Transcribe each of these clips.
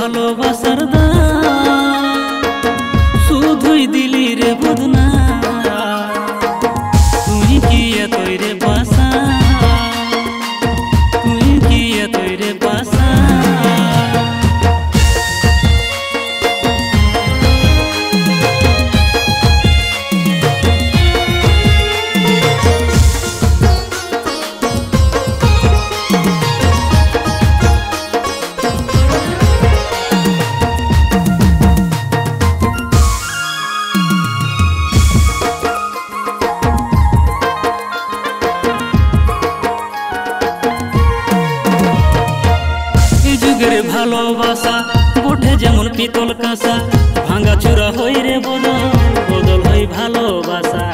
ভালোবাসার দাম শুধুই দিলি রে বদনা। তুই কি এতই রে বাসা, তুই কি এতই রে বাসা। ভালোবাসা ওঠে যেমন পিতল কাঁসা, ভাঙা চূড়া হই রে বদল, বদল হই ভালোবাসা।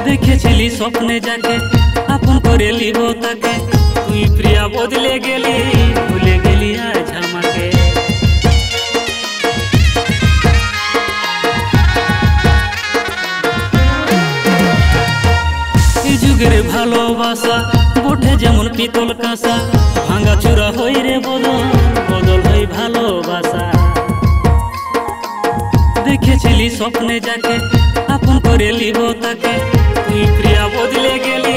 দেখেছিলি স্বপ্নে যাকে আপন করে লিব তাকে, তুই প্রিয়া বদলে গেলি, ভুলে গেলি আজ আমাকে। এই যুগের ভালোবাসা ওঠে যেমন পিতল কাঁসা, ভাঙা চূড়া হই রে বদল, বদল হই ভালোবাসা। দেখেছিলি স্বপ্নে যাকে আপন করে লিব তাকে, তুই প্রিয়া বদলে গেলি,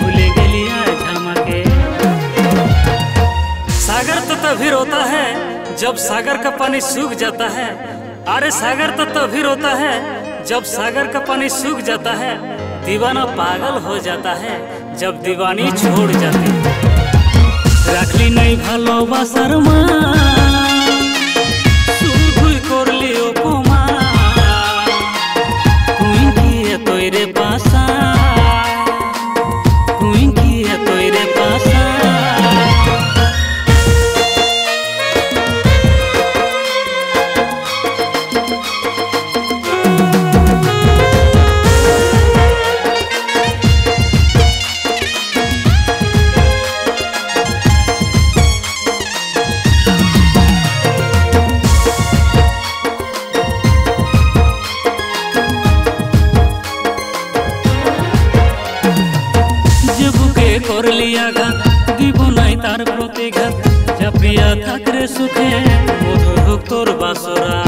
ভুলে গেলি আজ আমাকে। सागर तो तभी रोता है जब सागर का पानी सूख जाता है। अरे सागर तो तभी रोता है जब सागर का पानी सूख जाता है। दीवाना पागल हो जाता है जब दीवानी छोड़ जाती है। রাখলি নাই ভালোবাসার মান, শুধুই করলি অপমান। তুই কি এতই রে বাসা, তুই কি এতই রে বাসা। করলি আঘাত দিব নাই তার প্রতিঘাত, চাপিয়া থাকরে সুখে মধুর হোক তোর বাসরা।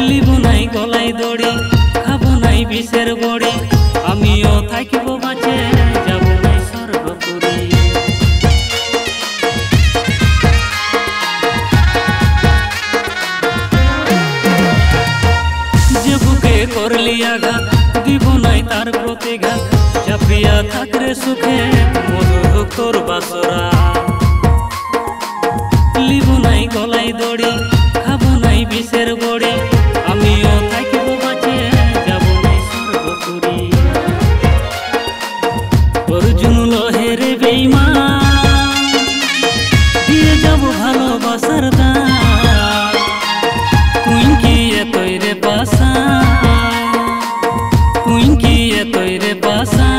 লিব নাই গলাই দড়ি, খাবো নাই বিষের বড়ি, আমিও থাকিব বাঁচে, যাব নাই সর্বপুরি। যে বুকে করলি আঘাত দিব নাই তার প্রতিঘাত, চাপিয়া থাকরে সুখে মধুর হোক তোর বাসরা। লিব নাই গলাই দড়ি, খাবো নাই বিষের বড়ি, আমিও থাকিব বাঁচে, যাব নাই সর্বপুরি। অর্জুন লহেরে বেঈমান দিয়ে যাব ভালোবাসার দাম। তুই কি এতই রে বাসা, তুই কি এতই রে বাসা,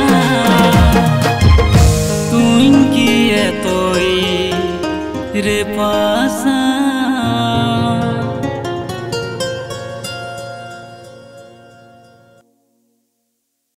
তুই কি এতই রে বাসা।